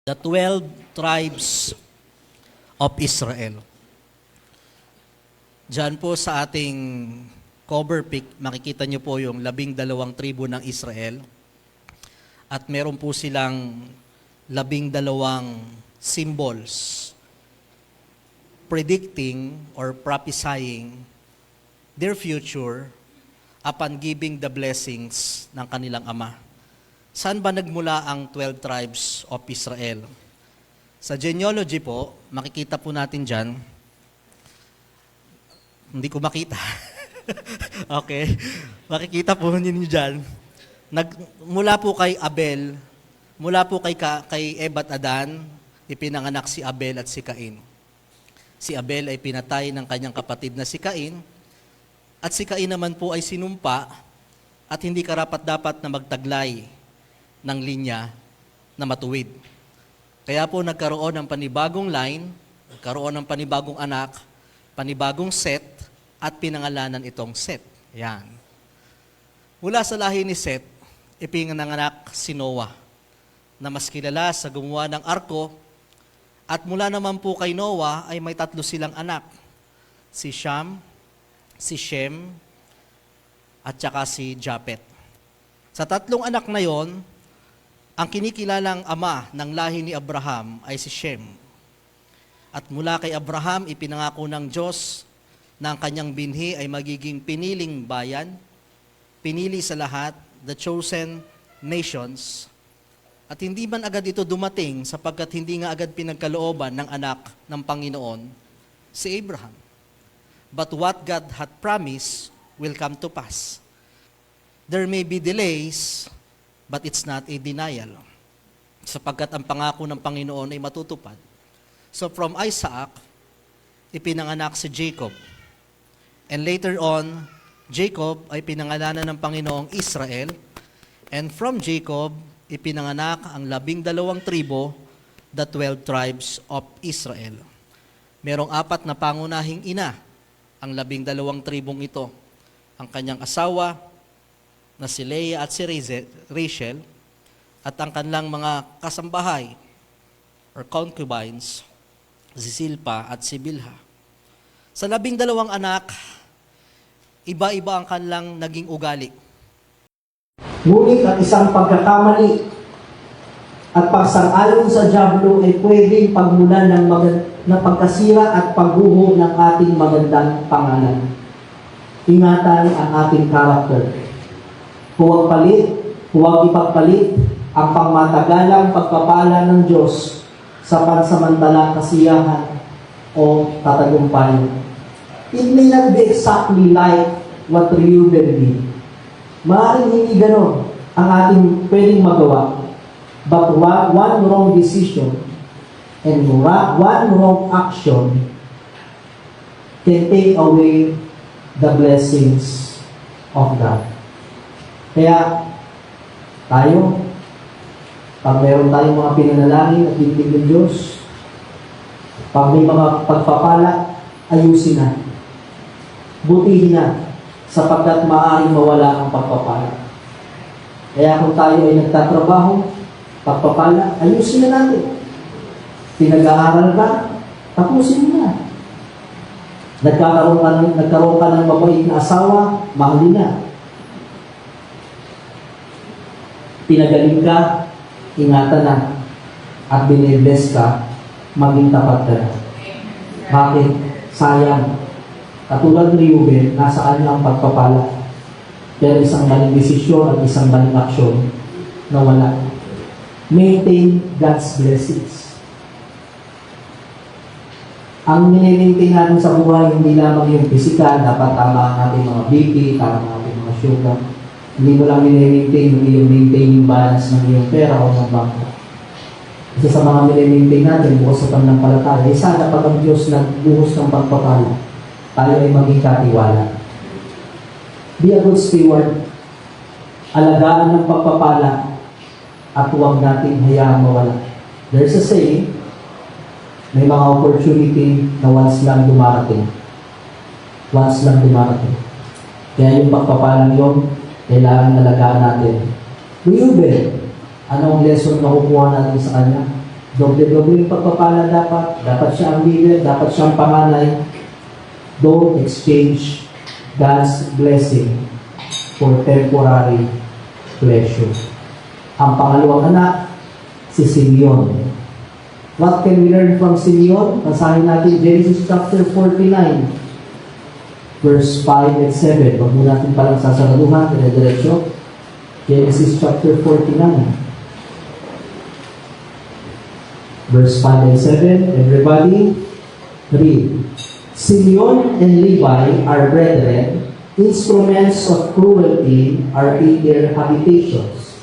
The 12 tribes of Israel. Diyan po sa ating cover pic, makikita nyo po yung 12 tribo ng Israel. At meron po silang 12 symbols predicting or prophesying their future upon giving the blessings ng kanilang ama. Saan ba nagmula ang 12 tribes of Israel? Sa genealogy po, makikita po natin dyan. Hindi ko makita. Okay. Makikita po ninyo dyan. Mula po kay Abel, mula po kay Eva at Adan, ipinanganak si Abel at si Cain. Si Abel ay pinatay ng kanyang kapatid na si Cain, at si Cain naman po ay sinumpa at hindi karapat-dapat na magtaglay ng linya na matuwid. Kaya po nagkaroon ng panibagong line, nagkaroon ng panibagong anak, panibagong Seth, at pinangalanan itong Seth. Yan. Mula sa lahi ni Seth, ipinanganak si Noah, na mas kilala sa gumawa ng arko, at mula naman po kay Noah ay may 3 silang anak, si Sham, si Shem, at saka si Japhet. Sa 3 anak na yon, ang kinikilalang ama ng lahi ni Abraham ay si Shem. At mula kay Abraham, ipinangako ng Diyos na ang kanyang binhi ay magiging piniling bayan, pinili sa lahat, the chosen nations. At hindi man agad ito dumating sapagkat hindi nga agad pinagkalooban ng anak ng Panginoon, si Abraham. But what God had promised will come to pass. There may be delays, but it's not a denial. Sapagkat ang pangako ng Panginoon ay matutupad. So from Isaac, ipinanganak si Jacob. And later on, Jacob ay pinangalanan ng Panginoong Israel. And from Jacob, ipinanganak ang 12 tribo, the 12 tribes of Israel. Merong 4 na pangunahing ina, ang 12 tribong ito. Ang kanyang asawa, na si Leah at si Rachel, at ang kanilang mga kasambahay or concubines, si Silpa at si Bilha. Sa 12 anak, iba-iba ang kanilang naging ugali. Ngunit ang isang pagkakamali at pagsang-ayon sa dyablo ay pwedeng pagmulan ng pagkasira at pagguho ng ating magandang pangalan. Ingatan ang ating karakter. Huwag ipagpalit ang pangmatagalang pagpapala ng Diyos sa pansamantalang kasiyahan o tatagumpay. It may not be exactly like what Reuben did. Maaaring hindi ganon ang ating pwedeng magawa. But one wrong decision and one wrong action can take away the blessings of God. Kaya, tayo, pag meron tayong mga pinanalangin at bibig ng Diyos, pag may mga pagpapala, ayusin na. Butihin na, sapagkat maaaring mawala ang pagpapala. Kaya kung tayo ay nagtatrabaho, pagpapala, ayusin na natin. Pinag-aaral ka, tapusin mo na. Nagkaroon ka ng mabait na asawa, mahalin na. Pinagaling ka, ingatan na, at binibless ka, maging tapat ka na. Bakit? Sayang. Katulad ni Reuben, nasa kanya ang pagpapala. Pero isang maling desisyon at isang maling aksyon na wala. Maintain God's blessings. Ang minimaintain natin sa buhay, hindi lamang yung physical, dapat tama ang ating mga BP, tama ang ating mga sugar. Hindi mo lang minimaintain, hindi yung maintain yung balance ng iyong pera o ng bangko. Isa sa mga minimaintain natin, bukas sa pananampalataya, sana pag ang Diyos nagbuhos ng pagpapala, tayo ay maging katiwala. Be a good steward. Alagaan ng pagpapala at huwag natin hayaang mawala. There's a saying, may mga opportunity na once lang dumarating. Once lang dumarating. Kaya yung pagpapalang yun, kailangan nalagaan natin. Reuben, anong lesson na kukuha natin sa kanya? Doble-doble yung pagpapala dapat. Dapat siya ang leader, dapat siya ang panganay. Don't exchange God's blessing for temporary pleasure. Ang pangalawang anak, si Simeon. What can we learn from Simeon? Basahin natin Genesis chapter 49, verse 5 and 7. Huwag mo natin palang sasaraduhan, dire-diretso. Genesis chapter 49, verse 5 and 7. Everybody, read. Simeon and Levi are brethren, instruments of cruelty are in their habitations.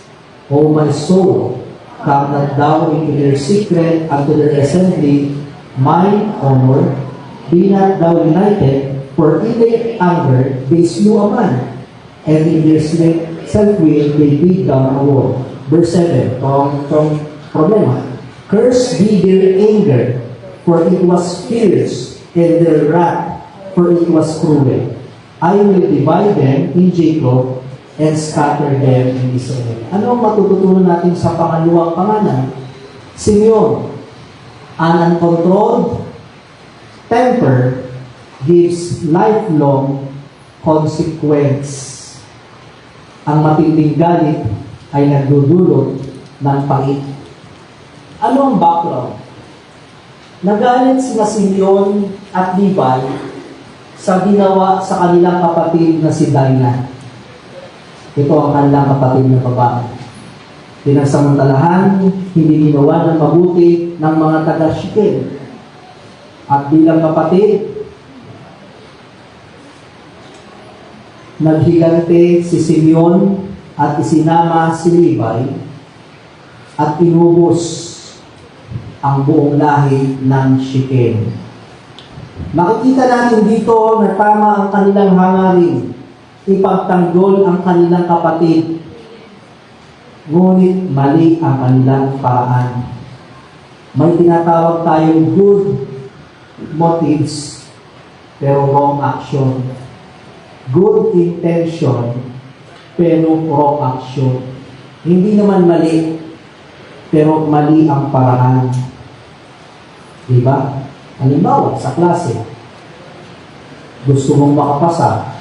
O my soul, come not thou into their secret unto their assembly, mine honor, be not thou united, for in their anger they slew a man, and in their self-will they beat down a wall. Verse 7, from problema. Cursed be their anger, for it was fierce, and their wrath, for it was cruel. I will divide them in Jacob, and scatter them in Israel. Ano ang matututunan natin sa pangalawang pangalan? Simeon, an uncontrolled temper gives lifelong consequence. Ang matinding galit ay nagdudulot ng pangit. Ano ang background? Nagalit sina Simeon at Levi sa ginawa sa kanilang kapatid na si Dinah. Ito ang kanilang kapatid na babae. Pinagsamantalahan, hindi ginawa ng mabuti ng mga taga-Shikem. At bilang kapatid, naghigante si Simeon at isinama si Levi at inubos ang buong lahi ng Shikem. Makikita natin dito na tama ang kanilang hangarin. Ipagtanggol ang kanilang kapatid. Ngunit mali ang kanilang paraan. May tinatawag tayong good motives pero wrong action. Good intention pero wrong action. Hindi naman mali pero mali ang paraan. Diba? Halimbawa, sa klase, gusto mong makapasa,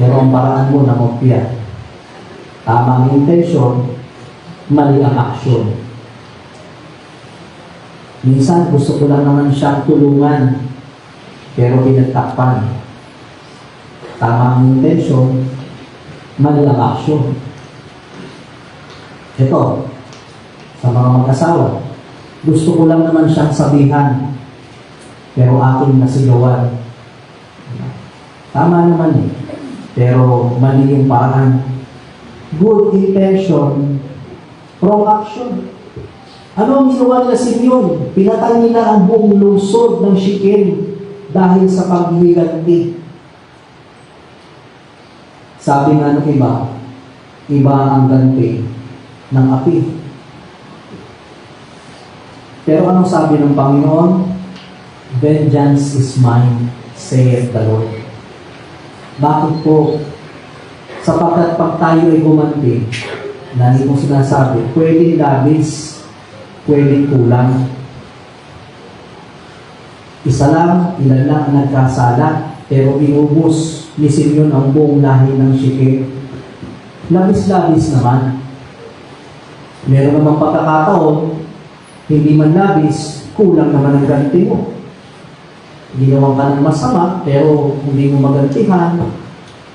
pero ang paraan mo na magpiya. Tama ang intention, mali ang action. Minsan, gusto ko lang naman siyang tulungan, pero pinagtakpan. Tama ang intention, mali ang action. Ito, sa mga mag-asawa, gusto ko lang naman siyang sabihan, pero aking nasigawan. Tama naman eh, pero mali yung paraan. Good intention, wrong action. Ano ang ginawa nila Simeon? Pinatay nila ang buong lungsod ng Shikem dahil sa paghihiganti. Sabi nga ng iba, iba ang ganti ng api. Pero anong sabi ng Panginoon? Vengeance is mine, saith the Lord. Bakit po? Sapagkat pag tayo ay gumanti, lagi kong sinasabi, pwedeng labis, pwedeng kulang. Isa lang, ilan lang ang nagkasala, pero inubos ni Simeon ang buong lahi ng Shikem. Labis-labis naman. Meron namang pagkakataon, hindi man labis, kulang naman ang ganti mo. Ginawa ka ng masama, pero hindi mo magantihan,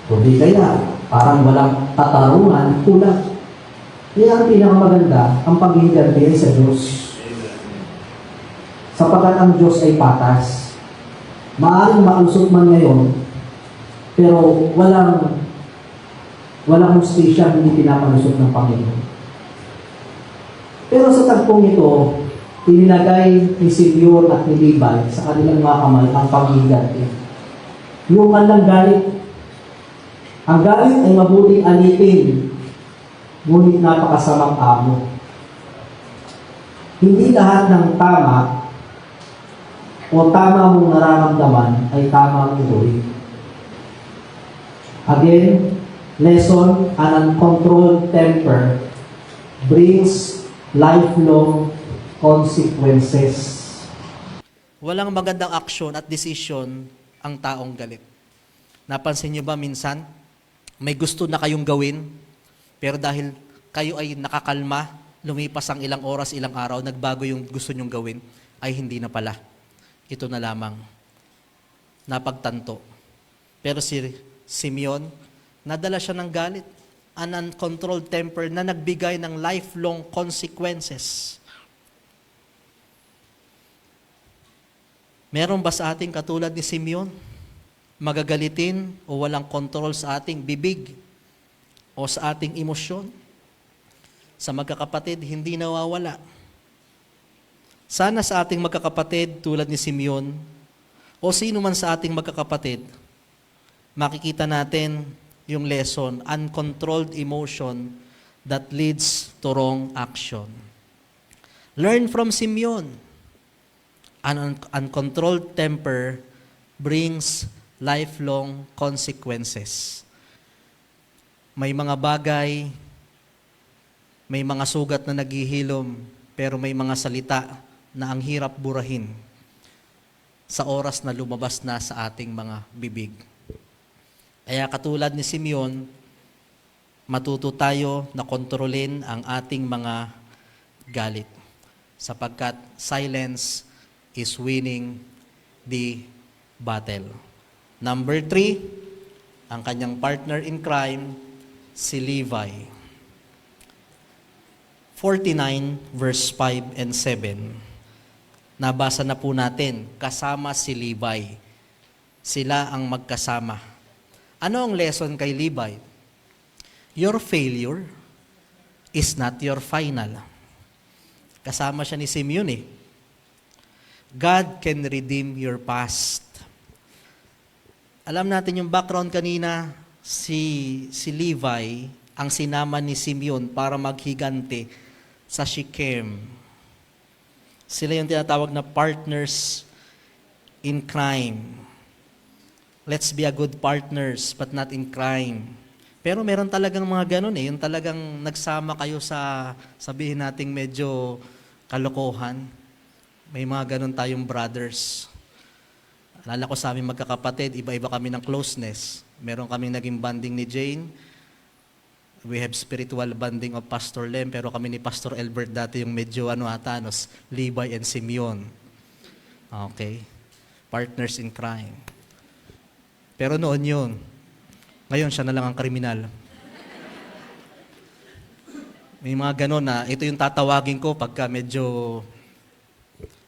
kundi kaya, parang walang tatarungan, kulang. Kaya ang pinakamaganda, ang paghihiganti ay sa Diyos. Sapagkat ang Diyos ay patas. Maaaring makalusot man ngayon, pero walang hustisya hindi pinapalusot ng Panginoon. Pero sa tagpong ito, ininagay ni Simeon at ni Levi sa kanilang mga kamay ang paghihiganti. Yung kanilang galit. Ang galit ay mabuting alipin, ngunit napakasamang amo. Hindi lahat ng tama o tama mong nararamdaman ay tama ang ituloy. Again, lesson, an uncontrolled temper brings lifelong consequences. Walang magandang aksyon at decision ang taong galit. Napansin niyo ba minsan, may gusto na kayong gawin, pero dahil kayo ay nakakalma, lumipas ang ilang oras, ilang araw, nagbago yung gusto nyong gawin, ay hindi na pala. Ito na lamang. Napagtanto. Pero si Simeon, nadala siya ng galit, an uncontrolled temper na nagbigay ng lifelong consequences. Meron ba sa ating katulad ni Simeon? Magagalitin o walang control sa ating bibig o sa ating emosyon? Sa magkakapatid, hindi nawawala. Sana sa ating magkakapatid tulad ni Simeon o sino man sa ating magkakapatid, makikita natin yung lesson, uncontrolled emotion that leads to wrong action. Learn from Simeon. An uncontrolled temper brings lifelong consequences. May mga bagay, may mga sugat na naghihilom, pero may mga salita na ang hirap burahin sa oras na lumabas na sa ating mga bibig. Kaya katulad ni Simeon, matuto tayo na kontrolin ang ating mga galit sapagkat silence is winning the battle. Number 3, ang kanyang partner in crime, si Levi. 49 verse 5 and 7. Nabasa na po natin, kasama si Levi. Sila ang magkasama. Ano ang lesson kay Levi? Your failure is not your final. Kasama siya ni Simeon eh. God can redeem your past. Alam natin yung background kanina, si Levi, ang sinama ni Simeon para maghigante sa Shechem. Sila yung tinatawag na partners in crime. Let's be a good partners, but not in crime. Pero meron talagang mga ganun eh, yung talagang nagsama kayo sa, sabihin nating medyo kalokohan. May mga ganun tayong brothers. Alala ko sa aming magkakapatid, iba-iba kami ng closeness. Meron kaming naging bonding ni Jane. We have spiritual bonding of Pastor Lem, pero kami ni Pastor Elbert dati yung medyo Levi and Simeon. Okay. Partners in crime. Pero noon yun. Ngayon, siya na lang ang kriminal. May mga ganon na, ito yung tatawagin ko pagka medyo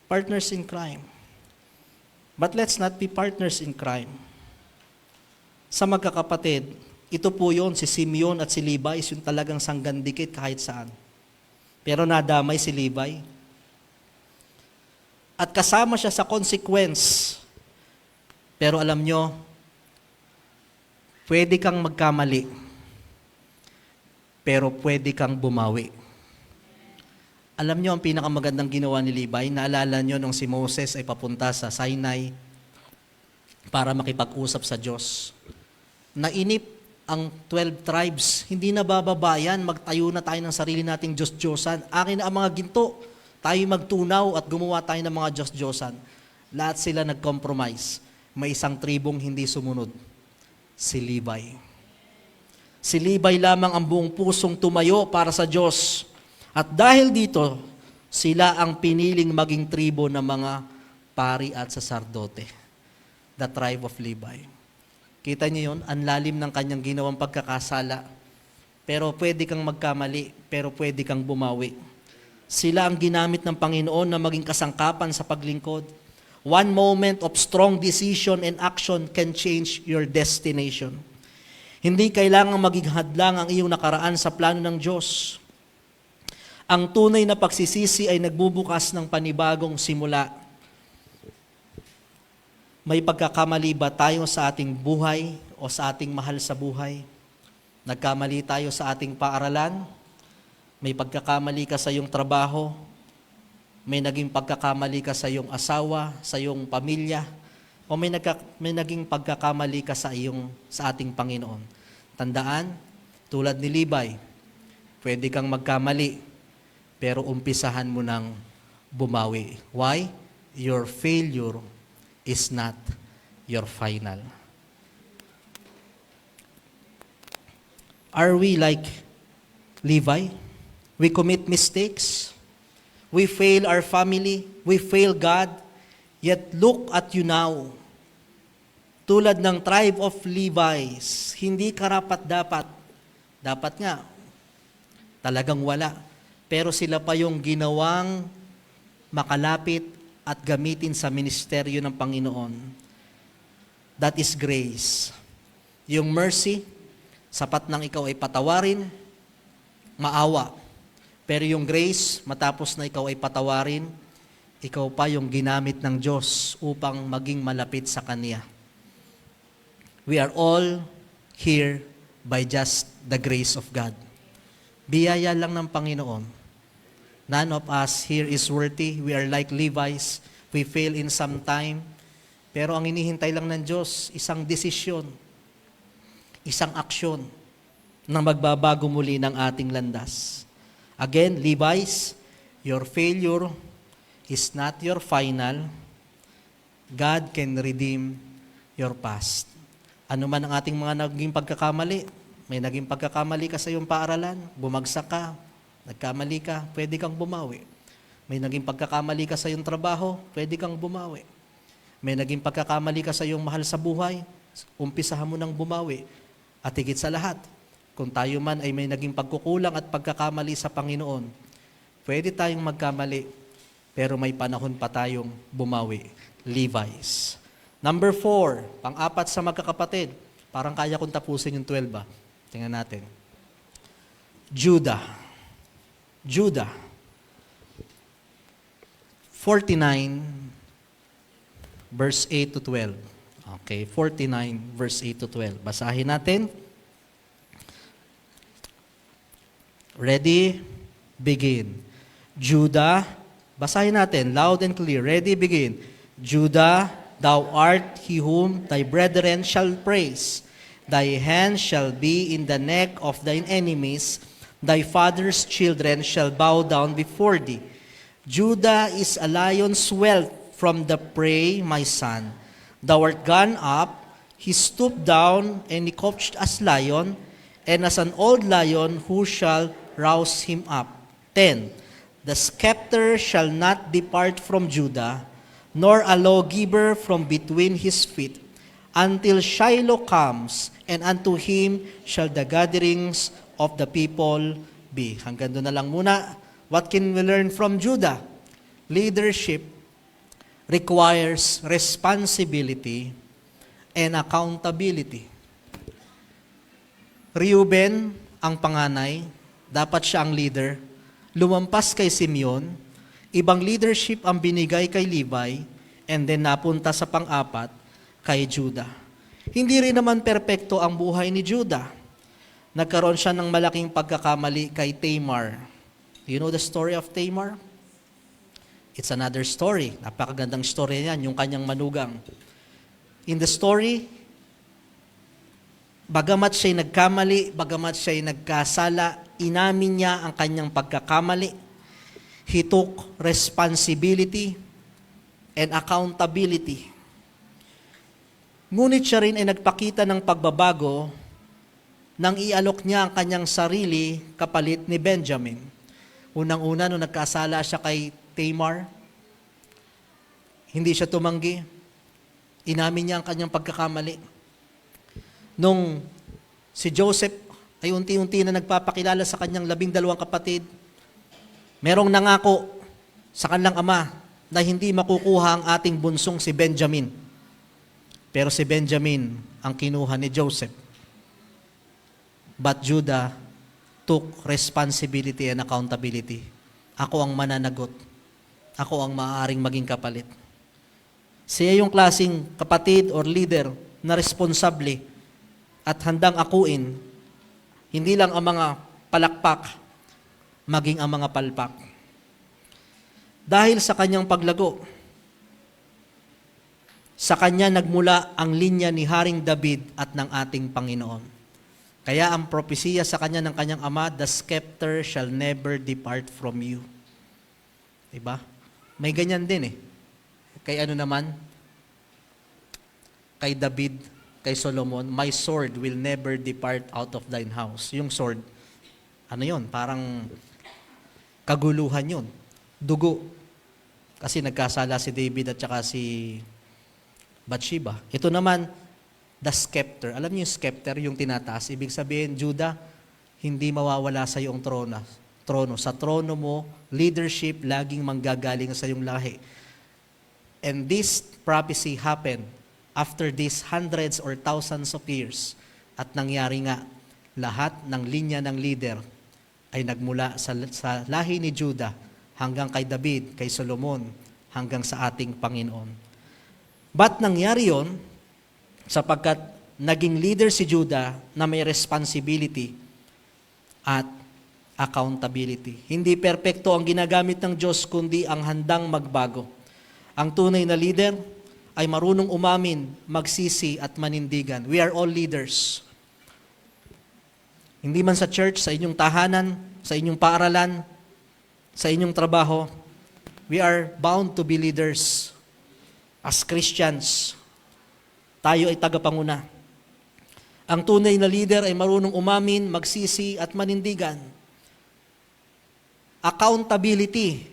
partners in crime. But let's not be partners in crime. Sa magkakapatid, ito po yun, si Simeon at si Levi, yung talagang sanggandikit kahit saan. Pero nadamay si Levi. At kasama siya sa consequence. Pero alam nyo, pwede kang magkamali, pero pwede kang bumawi. Alam nyo ang pinakamagandang ginawa ni Levi, naalala nyo nung si Moses ay papunta sa Sinai para makipag-usap sa Diyos. Nainip ang 12 tribes, hindi na bababayan, magtayo na tayo ng sarili nating Diyos-Diyosan. Akin na ang mga ginto, tayo magtunaw at gumawa tayo ng mga Diyos-Diyosan. Lahat sila nag-compromise. May isang tribong hindi sumunod. Si Levi. Si Levi lamang ang buong pusong tumayo para sa Diyos. At dahil dito, sila ang piniling maging tribo ng mga pari at saserdote. The tribe of Levi. Kita niyo yun? Ang lalim ng kanyang ginawang pagkakasala. Pero pwede kang magkamali, pero pwede kang bumawi. Sila ang ginamit ng Panginoon na maging kasangkapan sa paglingkod. One moment of strong decision and action can change your destination. Hindi kailangang maging hadlang ang iyong nakaraan sa plano ng Diyos. Ang tunay na pagsisisi ay nagbubukas ng panibagong simula. May pagkakamali ba tayo sa ating buhay o sa ating mahal sa buhay? Nagkamali tayo sa ating paaralan? May pagkakamali ka sa iyong trabaho? May naging pagkakamali ka sa iyong asawa, sa iyong pamilya, o may naging pagkakamali ka sa ating Panginoon. Tandaan, tulad ni Levi, pwede kang magkamali, pero umpisahan mo ng bumawi. Why? Your failure is not your final. Are we like Levi? We commit mistakes. We fail our family. We fail God. Yet look at you now. Tulad ng tribe of Levi's, hindi karapat-dapat. Dapat nga, talagang wala. Pero sila pa yung ginawang makalapit at gamitin sa ministeryo ng Panginoon. That is grace. Yung mercy, sapat nang ikaw ay patawarin, maawa. Pero yung grace, matapos na ikaw ay patawarin, ikaw pa yung ginamit ng Diyos upang maging malapit sa Kanya. We are all here by just the grace of God. Biyaya lang ng Panginoon. None of us here is worthy. We are like Levi's. We fail in some time. Pero ang inihintay lang ng Diyos, isang desisyon, isang aksyon na magbabago muli ng ating landas. Again, Levi's, your failure is not your final. God can redeem your past. Ano man ang ating mga naging pagkakamali, may naging pagkakamali ka sa iyong paaralan, bumagsak ka, nagkamali ka, pwede kang bumawi. May naging pagkakamali ka sa iyong trabaho, pwede kang bumawi. May naging pagkakamali ka sa iyong mahal sa buhay, umpisahan mo nang bumawi. At higit sa lahat, kung tayo man ay may naging pagkukulang at pagkakamali sa Panginoon, pwede tayong magkamali, pero may panahon pa tayong bumawi. Levi's. Number 4, pang-apat sa magkakapatid. Parang kaya kong tapusin yung 12 ba? Tingnan natin. Judah. Judah. 49, verse 8 to 12. Okay, 49, verse 8 to 12. Basahin natin. Ready? Begin. Judah. Basahin natin, loud and clear. Ready? Begin. Judah, thou art he whom thy brethren shall praise. Thy hand shall be in the neck of thine enemies. Thy father's children shall bow down before thee. Judah is a lion's whelp from the prey, my son. Thou art gone up, he stooped down, and he couched as lion, and as an old lion, who shall rouse him up? 10. The scepter shall not depart from Judah, nor a lawgiver from between his feet, until Shiloh comes, and unto him shall the gatherings of the people be. Hanggang doon na lang muna. What can we learn from Judah? Leadership requires responsibility and accountability. Reuben, ang panganay, dapat siya ang leader. Lumampas kay Simeon, ibang leadership ang binigay kay Levi, and then napunta sa pang-apat kay Judah. Hindi rin naman perpekto ang buhay ni Judah. Nagkaroon siya ng malaking pagkakamali kay Tamar. You know the story of Tamar? It's another story. Napakagandang story yan, yung kanyang manugang. In the story, bagamat siya'y nagkamali, bagamat siya'y nagkasala, inamin niya ang kanyang pagkakamali. He took responsibility and accountability. Ngunit siya rin ay nagpakita ng pagbabago nang ialok niya ang kanyang sarili kapalit ni Benjamin. Unang-una, nung nagkasala siya kay Tamar, hindi siya tumanggi. Inamin niya ang kanyang pagkakamali. Nung si Joseph ay unti-unti na nagpapakilala sa kanyang 12 kapatid, merong nangako sa kanilang ama na hindi makukuha ang ating bunsong si Benjamin. Pero si Benjamin ang kinuha ni Joseph. But Judah took responsibility and accountability. Ako ang mananagot. Ako ang maaaring maging kapalit. Siya yung klaseng kapatid or leader na responsable at handang akuin, hindi lang ang mga palakpak, maging ang mga palpak. Dahil sa kanyang paglago, sa kanya nagmula ang linya ni Haring David at ng ating Panginoon. Kaya ang propesiya sa kanya ng kanyang ama, the scepter shall never depart from you. Diba? May ganyan din eh. Kay ano naman? Kay David, kay Solomon, my sword will never depart out of thine house. Yung sword, ano yun? Parang kaguluhan yun. Dugo. Kasi nagkasala si David at saka si Bathsheba. Ito naman, the scepter. Alam niyo yung scepter, yung tinataas. Ibig sabihin, Judah, hindi mawawala sa iyong trono. Sa trono mo, leadership laging manggagaling sa iyong lahi. And this prophecy happened after these hundreds or thousands of years. At nangyari nga, lahat ng linya ng leader ay nagmula sa lahi ni Judah hanggang kay David, kay Solomon, hanggang sa ating Panginoon. Ba't nangyari yon? Sapagkat naging leader si Judah na may responsibility at accountability. Hindi perpekto ang ginagamit ng Diyos, kundi ang handang magbago. Ang tunay na leader ay marunong umamin, magsisi at manindigan. We are all leaders. Hindi man sa church, sa inyong tahanan, sa inyong paaralan, sa inyong trabaho, we are bound to be leaders. As Christians, tayo ay tagapanguna. Ang tunay na leader ay marunong umamin, magsisi at manindigan. Accountability.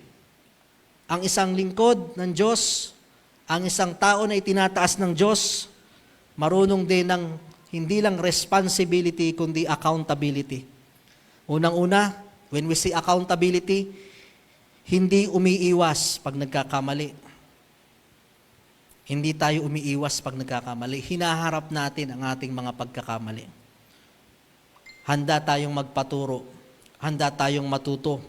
Ang isang lingkod ng Diyos, ang isang tao na itinataas ng Diyos, marunong din ng hindi lang responsibility, kundi accountability. Unang-una, when we say accountability, hindi umiiwas pag nagkakamali. Hindi tayo umiiwas pag nagkakamali. Hinaharap natin ang ating mga pagkakamali. Handa tayong magpaturo. Handa tayong matuto.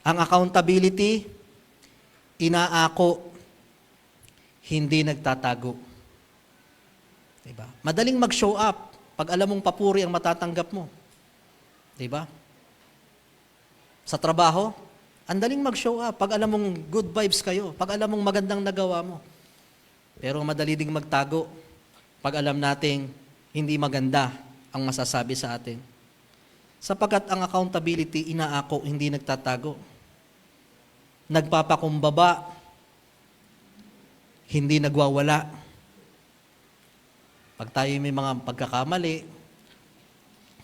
Ang accountability, inaako, hindi nagtatago. Diba? Madaling mag-show up pag alam mong papuri ang matatanggap mo. Diba? Sa trabaho, ang daling mag-show up pag alam mong good vibes kayo, pag alam mong magandang nagawa mo. Pero madali ding magtago pag alam nating hindi maganda ang masasabi sa atin. Sapagkat ang accountability, inaako, hindi nagtatago. Nagpapakumbaba, hindi nagwawala. Pag tayo may mga pagkakamali,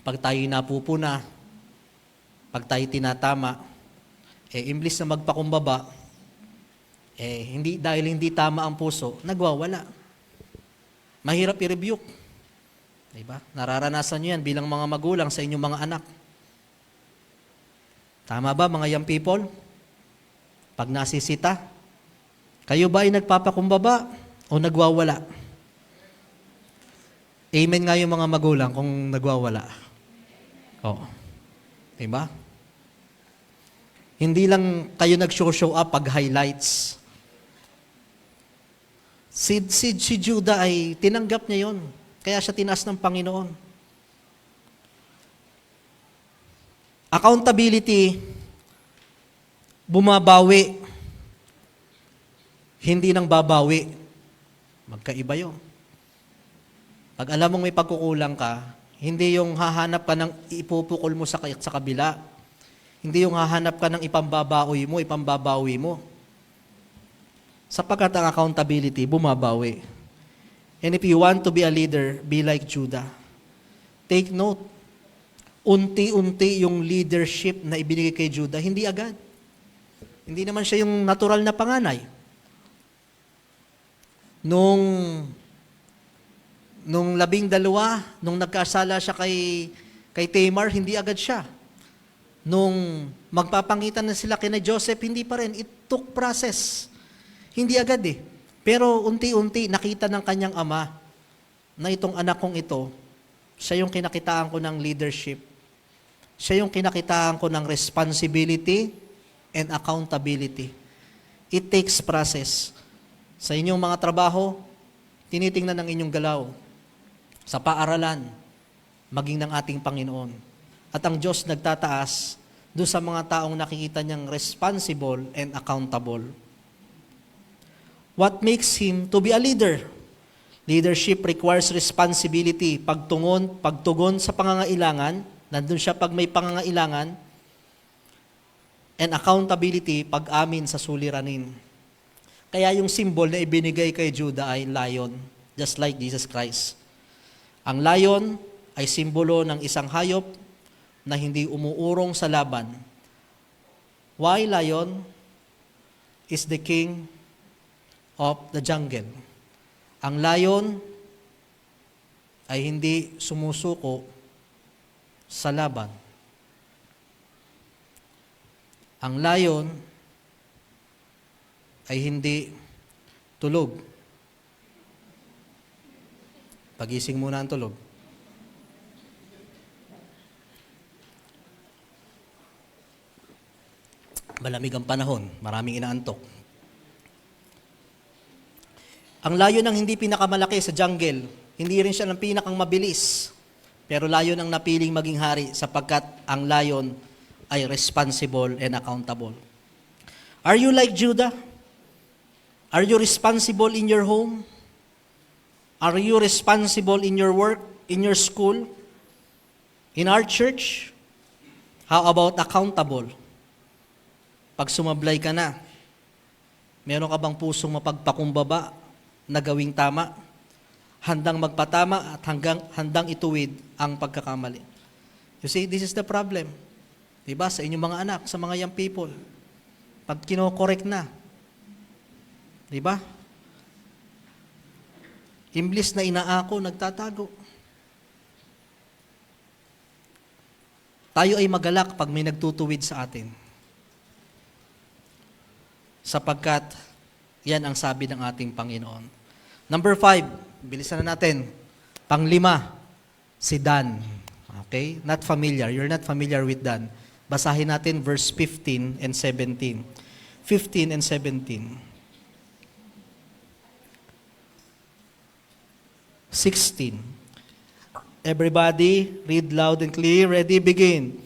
pag tayo napupuna, pag tayo tinatama, imbis na magpakumbaba, hindi, dahil hindi tama ang puso, nagwawala. Mahirap i-rebuke. Diba? Nararanasan nyo yan bilang mga magulang sa inyong mga anak. Tama ba mga young people? Pag nasisita, kayo ba ay nagpapakumbaba o nagwawala? Amen nga yung mga magulang kung nagwawala. Oo. Diba? Hindi lang kayo nag-show up pag highlights. Si Judah ay tinanggap niya yon. Kaya siya tinaas ng Panginoon. Accountability, bumabawi. Hindi nang babawi. Magkaiba yun. Pag alam mong may pagkukulang ka, hindi yung hahanap ka ng ipupukol mo sa kabila. Hindi yung hahanap ka ng ipambabawi mo. Sapagkat ang accountability, bumabawi. And if you want to be a leader, be like Judah. Take note, unti-unti yung leadership na ibinigay kay Judah, hindi agad. Hindi naman siya yung natural na panganay. Nung 12, nung nagkasala siya kay Tamar, hindi agad siya. Nung magpapangitan na sila kina Joseph, hindi pa rin. It took process. Hindi agad eh. Pero unti-unti, nakita ng kanyang ama na itong anak kong ito, siya yung kinakitaan ko ng leadership. Siya yung kinakitaan ko ng responsibility and accountability. It takes process. Sa inyong mga trabaho, tinitingnan ng inyong galaw. Sa paaralan, maging ng ating Panginoon. At ang Diyos nagtataas doon sa mga taong nakikita niyang responsible and accountable. What makes him to be a leader? Leadership requires responsibility. Pagtugon sa pangangailangan, nandun siya pag may pangangailangan, and accountability pag-amin sa suliranin. Kaya yung symbol na ibinigay kay Judah ay lion, just like Jesus Christ. Ang lion ay simbolo ng isang hayop na hindi umuurong sa laban. Why lion is the king of the jungle? Ang lion ay hindi sumusuko sa laban. Ang lion ay hindi tulog. Pagising muna ang tulog. Malamig ang panahon, maraming inaantok. Ang lion ang hindi pinakamalaki sa jungle, hindi rin siya ng pinakang mabilis. Pero lion ang napiling maging hari sapagkat ang lion ay responsible and accountable. Are you like Judah? Are you responsible in your home? Are you responsible in your work, in your school, in our church? How about accountable? Pag sumablay ka na, meron ka bang pusong mapagpakumbaba na gawing tama? Handang magpatama at handang ituwid ang pagkakamali. You see, this is the problem. Diba? Sa inyong mga anak, sa mga young people. Pag kino-correct na, diba? Imblis na inaako, nagtatago. Tayo ay magalak pag may nagtutuwid sa atin. Sapagkat yan ang sabi ng ating Panginoon. Number 5, bilisan na natin. Panglima, si Dan. Okay? Not familiar. You're not familiar with Dan. Basahin natin verse 15 and 17. 15 and 17. 16. Everybody, read loud and clear. Ready, begin.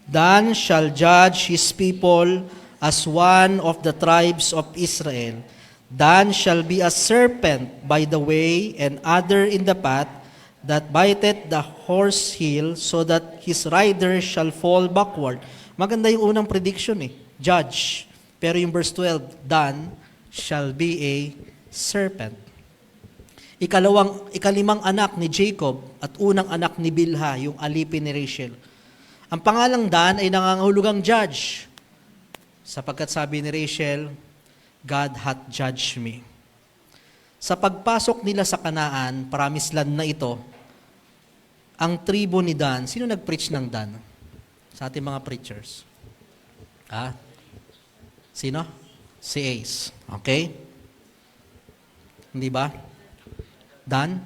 Dan shall judge his people as one of the tribes of Israel. Dan shall be a serpent by the way, and other in the path, that biteth the horse heel, so that his rider shall fall backward. Maganda yung unang prediction judge. Pero yung verse 12, Dan shall be a serpent. Ikalimang anak ni Jacob at unang anak ni Bilha, yung alipin ni Rachel. Ang pangalang Dan ay nangangahulugang judge. Sapagkat sabi ni Rachel, God hath judged me. Sa pagpasok nila sa Kanaan, promised land na ito, ang tribo ni Dan, sino nag-preach ng Dan? Sa ating mga preachers. Sino? Si Ace. Okay? Hindi ba? Dan?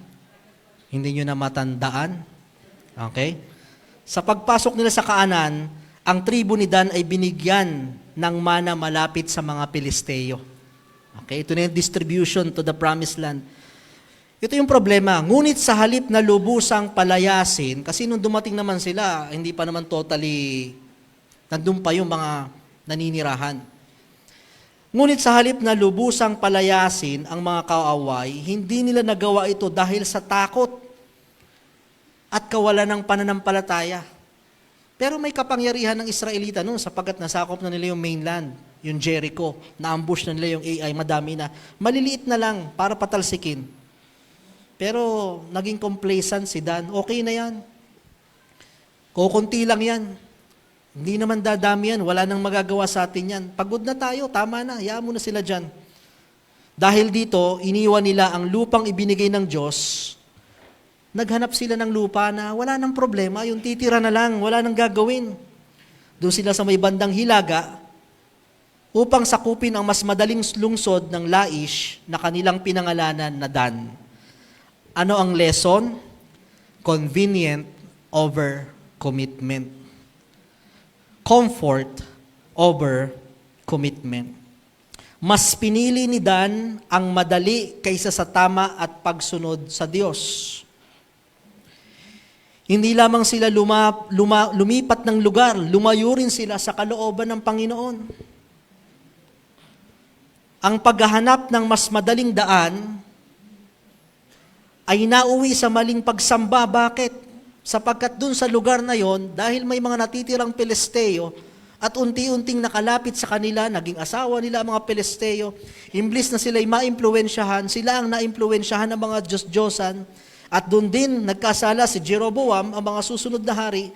Hindi nyo na matandaan? Okay? Sa pagpasok nila sa Kanaan, ang tribo ni Dan ay binigyan ng mana malapit sa mga Pilisteo. Okay? Ito na yung distribution to the promised land. Ito yung problema. Ngunit sa halip na lubusang palayasin, kasi nung dumating naman sila, hindi pa naman totally, nandun pa yung mga naninirahan. Ngunit sa halip na lubusang palayasin ang mga kaaway, hindi nila nagawa ito dahil sa takot at kawalan ng pananampalataya. Pero may kapangyarihan ng Israelita noon sapagkat nasakop na nila yung mainland, yung Jericho, na-ambush na nila yung AI, madami na. Maliliit na lang para patalsikin. Pero naging complacent si Dan, okay na yan. Kukunti lang yan. Hindi naman dadami yan, wala nang magagawa sa atin yan. Pagod na tayo, tama na, hayaan mo na sila dyan. Dahil dito, iniwan nila ang lupang ibinigay ng Diyos. Naghanap sila ng lupa na wala nang problema, yung titira na lang, wala nang gagawin. Doon sila sa may bandang Hilaga, upang sakupin ang mas madaling lungsod ng Laish na kanilang pinangalanan na Dan. Ano ang lesson? Convenient over commitment. Comfort over commitment. Mas pinili ni Dan ang madali kaysa sa tama at pagsunod sa Diyos. Hindi lamang sila lumipat ng lugar, lumayo rin sila sa kalooban ng Panginoon. Ang paghahanap ng mas madaling daan ay nauwi sa maling pagsamba. Bakit? Sapagkat dun sa lugar na yon, dahil may mga natitirang Pilisteo, At unti-unting nakalapit sa kanila, naging asawa nila ang mga Pelisteo. Imblis na sila'y maimpluwensyahan, sila ang naimpluwensyahan ng mga Diyos-Diyosan. At doon din nagkasala si Jeroboam, ang mga susunod na hari.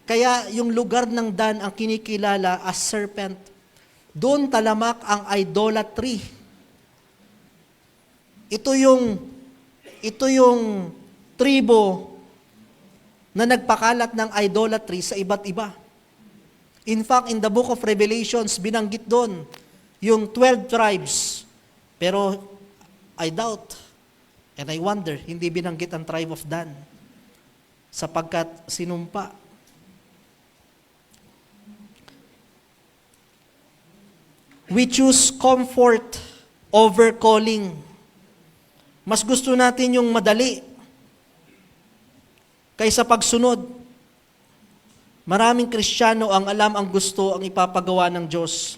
Kaya yung lugar ng Dan ang kinikilala as serpent. Doon talamak ang idolatry. Ito yung tribo na nagpakalat ng idolatry sa iba't iba. In fact, in the book of Revelations, binanggit doon yung 12 tribes. Pero I doubt and I wonder, hindi binanggit ang tribe of Dan sapagkat sinumpa. We choose comfort over calling. Mas gusto natin yung madali kaysa pagsunod. Maraming Kristiyano ang alam ang gusto ang ipapagawa ng Diyos.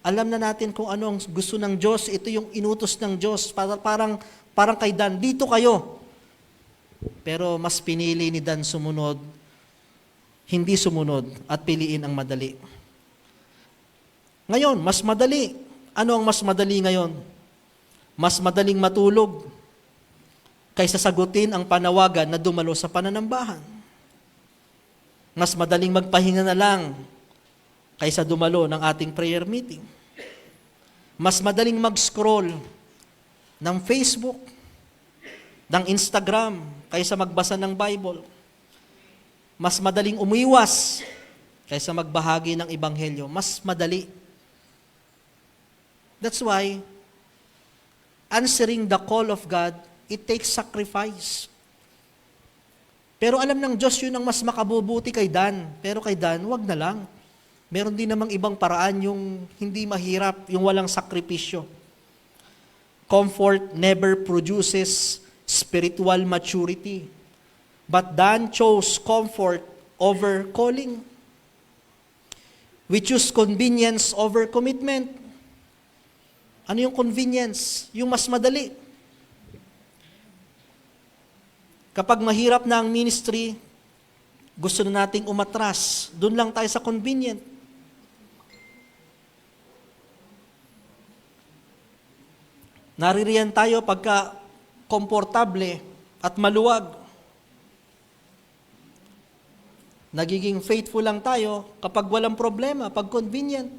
Alam na natin kung ano ang gusto ng Diyos. Ito yung inutos ng Diyos. Parang kay Dan, dito kayo. Pero mas pinili ni Dan sumunod, hindi sumunod at piliin ang madali. Ngayon, mas madali. Ano ang mas madali ngayon? Mas madaling matulog kaysa sagutin ang panawagan na dumalo sa pananambahan. Mas madaling magpahinga na lang kaysa dumalo ng ating prayer meeting. Mas madaling mag-scroll ng Facebook, ng Instagram, kaysa magbasa ng Bible. Mas madaling umiwas kaysa magbahagi ng Ebanghelyo. Mas madali. That's why, answering the call of God, it takes sacrifice. Pero alam ng Diyos yun ang mas makabubuti kay Dan. Pero kay Dan, wag na lang. Meron din namang ibang paraan yung hindi mahirap, yung walang sakripisyo. Comfort never produces spiritual maturity. But Dan chose comfort over calling. We choose convenience over commitment. Ano yung convenience? Yung mas madali. Kapag mahirap na ang ministry, gusto na nating umatras. Doon lang tayo sa convenient. Naririyan tayo pagka komportable at maluwag. Nagiging faithful lang tayo kapag walang problema, pag convenient.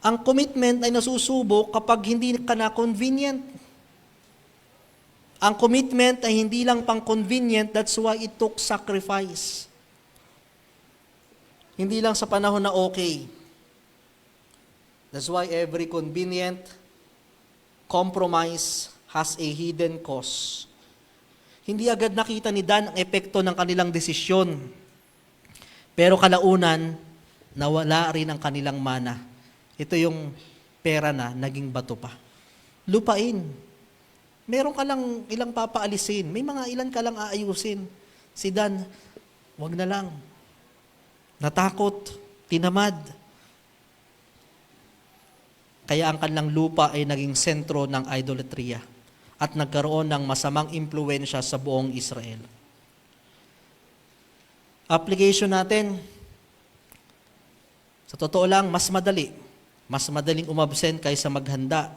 Ang commitment ay nasusubok kapag hindi ka na convenient. Ang commitment ay hindi lang pang convenient, that's why it took sacrifice. Hindi lang sa panahon na okay. That's why every convenient compromise has a hidden cost. Hindi agad nakita ni Dan ang epekto ng kanilang desisyon. Pero kalaunan, nawala rin ang kanilang mana. Ito yung pera na naging bato pa. Lupain. Meron ka lang ilang papaalisin. May mga ilan ka lang aayusin. Si Dan, wag na lang. Natakot, tinamad. Kaya ang kanilang lupa ay naging sentro ng idolatria at nagkaroon ng masamang impluwensya sa buong Israel. Application natin, sa totoo lang, mas madali. Mas madaling umabsent kaysa maghanda.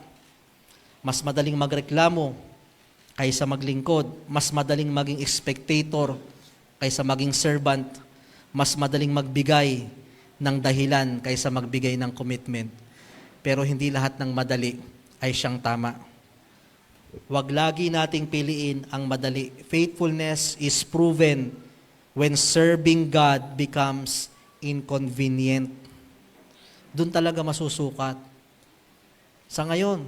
Mas madaling magreklamo kaysa maglingkod. Mas madaling maging spectator kaysa maging servant. Mas madaling magbigay ng dahilan kaysa magbigay ng commitment. Pero hindi lahat ng madali ay siyang tama. Huwag lagi nating piliin ang madali. Faithfulness is proven when serving God becomes inconvenient. Doon talaga masusukat. Sa ngayon,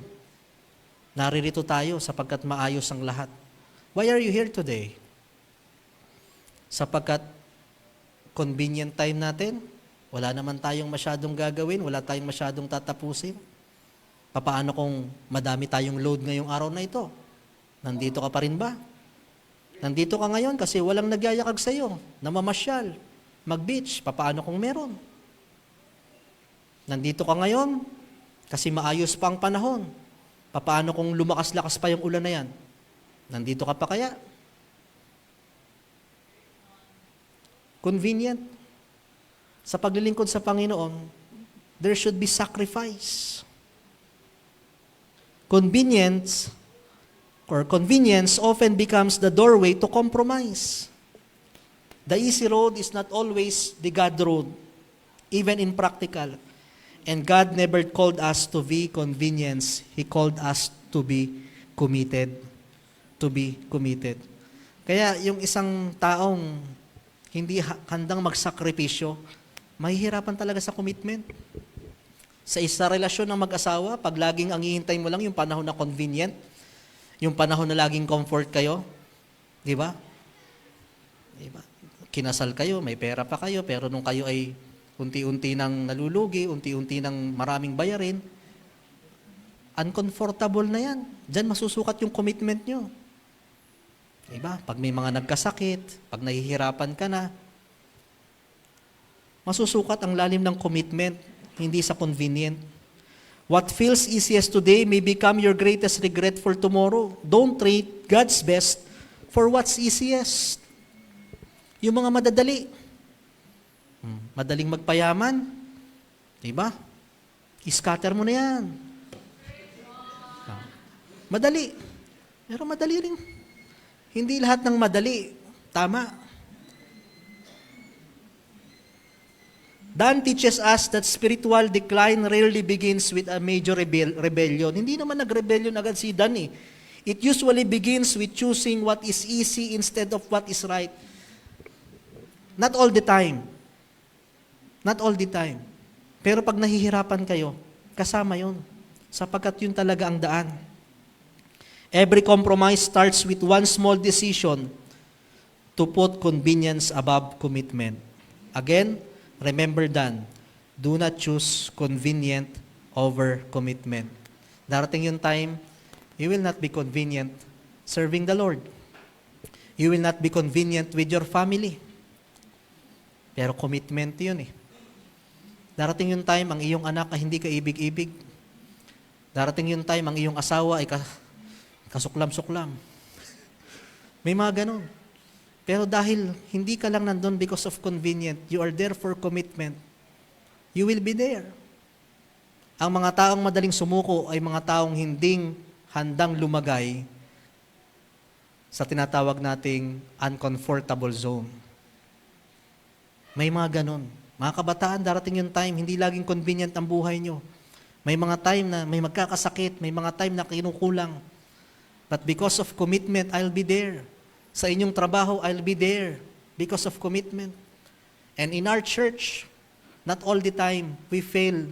naririto tayo sapagkat maayos ang lahat. Why are you here today? Sapagkat convenient time natin, wala naman tayong masyadong gagawin, wala tayong masyadong tatapusin. Papaano kung madami tayong load ngayong araw na ito? Nandito ka pa rin ba? Nandito ka ngayon kasi walang nagyayakag sa iyo, namamasyal, mag-beach, papaano kung meron? Nandito ka ngayon kasi maayos pa ang panahon. Paano kung lumakas-lakas pa yung ulan na yan? Nandito ka pa kaya? Convenient. Sa paglilingkod sa Panginoon, there should be sacrifice. Convenience often becomes the doorway to compromise. The easy road is not always the God road, even in practical. And God never called us to be convenience. He called us to be committed. To be committed. Kaya yung isang taong hindi handang magsakripisyo, mahihirapan talaga sa commitment. Sa isa relasyon ng mag-asawa, pag laging ang hihintay mo lang yung panahon na convenient, yung panahon na laging comfort kayo, di ba? Di ba? Kinasal kayo, may pera pa kayo, pero nung kayo ay unti-unti nang nalulugi, unti-unti nang maraming bayarin, uncomfortable na yan. Diyan masusukat yung commitment nyo. Diba? Pag may mga nagkasakit, pag nahihirapan ka na, masusukat ang lalim ng commitment, hindi sa convenient. What feels easiest today may become your greatest regret for tomorrow. Don't trade God's best for what's easiest. Yung mga madadali. Madaling magpayaman. Diba? I-scatter mo na yan. Madali. Pero madali rin. Hindi lahat ng madali. Tama. Dan teaches us that spiritual decline rarely begins with a major rebellion. Hindi naman nag-rebellion agad si Dan eh. It usually begins with choosing what is easy instead of what is right. Not all the time. Not all the time. Pero pag nahihirapan kayo, kasama yun. Sapagkat yun talaga ang daan. Every compromise starts with one small decision to put convenience above commitment. Again, remember Dan, do not choose convenient over commitment. Darating yung time, you will not be convenient serving the Lord. You will not be convenient with your family. Pero commitment yun eh. Darating yung time, ang iyong anak ay hindi ka ibig-ibig. Darating yung time, ang iyong asawa ay kasuklam-suklam. May mga ganun. Pero dahil hindi ka lang nandun because of convenient, you are there for commitment, you will be there. Ang mga taong madaling sumuko ay mga taong hinding handang lumagay sa tinatawag nating uncomfortable zone. May mga ganun. Mga kabataan, darating yung time, hindi laging convenient ang buhay nyo. May mga time na may magkakasakit, may mga time na kinukulang. But because of commitment, I'll be there. Sa inyong trabaho, I'll be there because of commitment. And in our church, not all the time, we fail.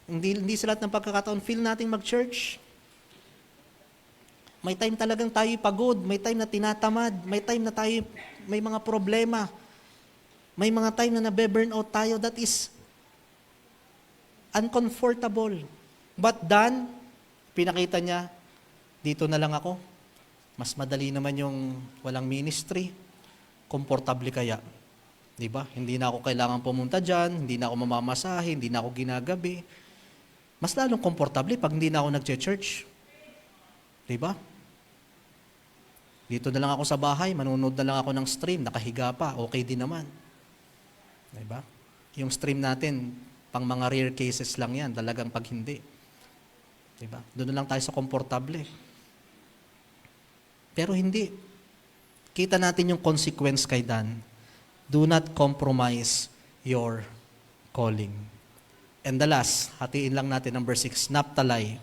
Hindi sa lahat ng pagkakataon, feel nating mag-church. May time talagang tayo pagod, may time na tinatamad, may time na tayo may mga problema. May mga time na nabe-burnout tayo, that is uncomfortable. But Dan, pinakita niya, dito na lang ako. Mas madali naman yung walang ministry. Komportable kaya. Diba? Hindi na ako kailangan pumunta dyan, hindi na ako mamamasahe, hindi na ako ginagabi. Mas lalong komportable pag hindi na ako nag-church. Diba? Dito na lang ako sa bahay, manonood na lang ako ng stream, nakahiga pa, okay din naman. Diba? Yung stream natin, pang mga rare cases lang yan, talagang pag hindi. Diba? Doon na lang tayo sa komportable. Pero hindi. Kita natin yung consequence kay Dan. Do not compromise your calling. And the last, hatiin lang natin number 6, Naphtali.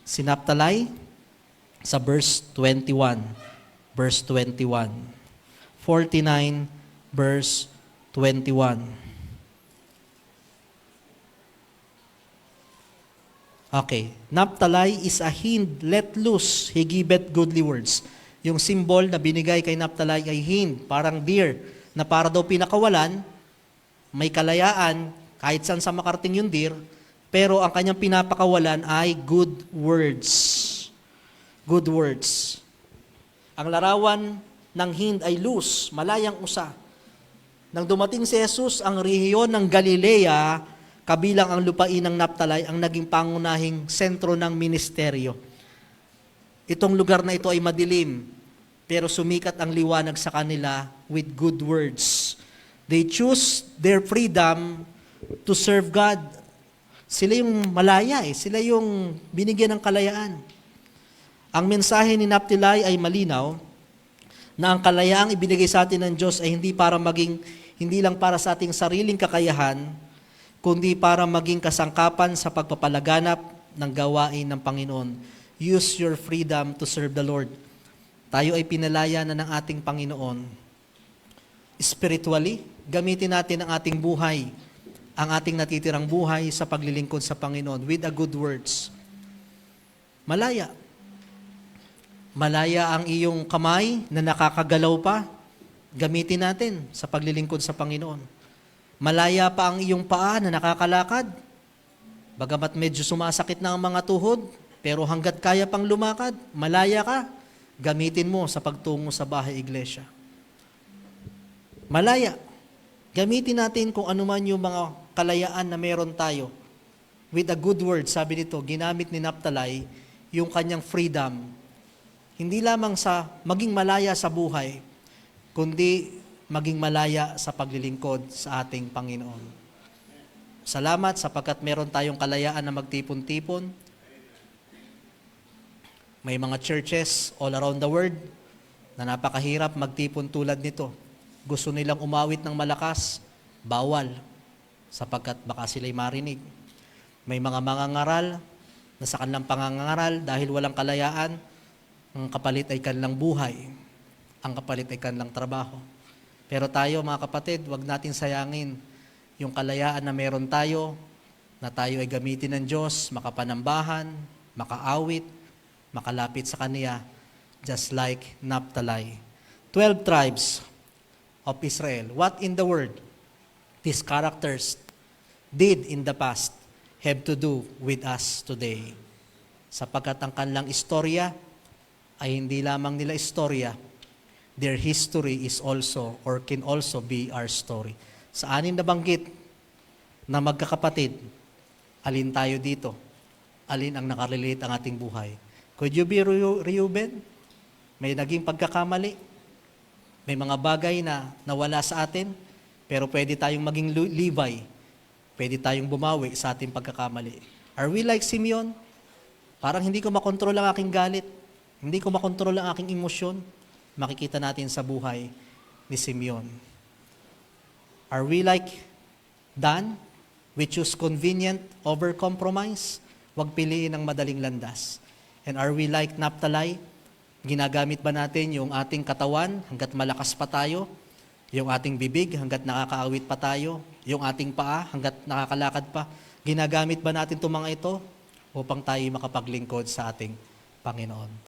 Si Naphtali, sa verse 21. Verse 21. 49, verse 21. Okay. Naphtali is a hind let loose, he giveth goodly words. Yung symbol na binigay kay Naphtali ay hind, parang deer, na para daw pinakawalan, may kalayaan, kahit saan sa makarating yung deer, pero ang kanyang pinapakawalan ay good words. Good words. Ang larawan ng hind ay loose, malayang usa. Nang dumating si Jesus, ang rehiyon ng Galilea, kabilang ang lupain ng Naphtali, ang naging pangunahing sentro ng ministeryo. Itong lugar na ito ay madilim, pero sumikat ang liwanag sa kanila with good words. They choose their freedom to serve God. Sila yung malaya eh. Sila yung binigyan ng kalayaan. Ang mensahe ni Naphtali ay malinaw na ang kalayaang ibinigay sa atin ng Diyos ay hindi lang para sa ating sariling kakayahan, kundi para maging kasangkapan sa pagpapalaganap ng gawain ng Panginoon. Use your freedom to serve the Lord. Tayo ay pinalaya na ng ating Panginoon. Spiritually, gamitin natin ang ating buhay, ang ating natitirang buhay sa paglilingkod sa Panginoon with a good words. Malaya. Malaya ang iyong kamay na nakakagalaw pa, gamitin natin sa paglilingkod sa Panginoon. Malaya pa ang iyong paa na nakakalakad, bagamat medyo sumasakit na ang mga tuhod, pero hanggat kaya pang lumakad, malaya ka, gamitin mo sa pagtungo sa bahay iglesia. Malaya. Gamitin natin kung ano man yung mga kalayaan na meron tayo. With a good word, sabi nito, ginamit ni Naphtali yung kanyang freedom. Hindi lamang sa maging malaya sa buhay, kundi maging malaya sa paglilingkod sa ating Panginoon. Salamat sapagkat meron tayong kalayaan na magtipon-tipon. May mga churches all around the world na napakahirap magtipon tulad nito. Gusto nilang umawit ng malakas, bawal, sapagkat baka sila'y marinig. May mga mangangaral na sa kanilang pangangaral dahil walang kalayaan, ang kapalit ay kanilang buhay, ang kapalit ay kanilang trabaho. Pero tayo mga kapatid, wag natin sayangin yung kalayaan na meron tayo, na tayo ay gamitin ng Diyos, makapanambahan, makaawit, makalapit sa Kanya, just like Naphtali. 12 tribes of Israel. What in the world these characters did in the past have to do with us today? Sapagkat ang kanilang istorya ay hindi lamang nila istorya, their history is also or can also be our story. Sa anim na banggit na magkakapatid, alin tayo dito? Alin ang nakarelate ang ating buhay? Could you be Reuben? May naging pagkakamali? May mga bagay na nawala sa atin, pero pwede tayong maging Levi. Pwede tayong bumawi sa ating pagkakamali. Are we like Simeon? Parang hindi ko makontrol ang aking galit. Hindi ko makontrol ang aking emosyon. Makikita natin sa buhay ni Simeon. Are we like Dan? We choose convenient over compromise. Huwag piliin ang madaling landas. And are we like Naphtali? Ginagamit ba natin yung ating katawan hanggat malakas pa tayo? Yung ating bibig hanggat nakakaawit pa tayo? Yung ating paa hanggat nakakalakad pa? Ginagamit ba natin itong mga ito upang tayo makapaglingkod sa ating Panginoon?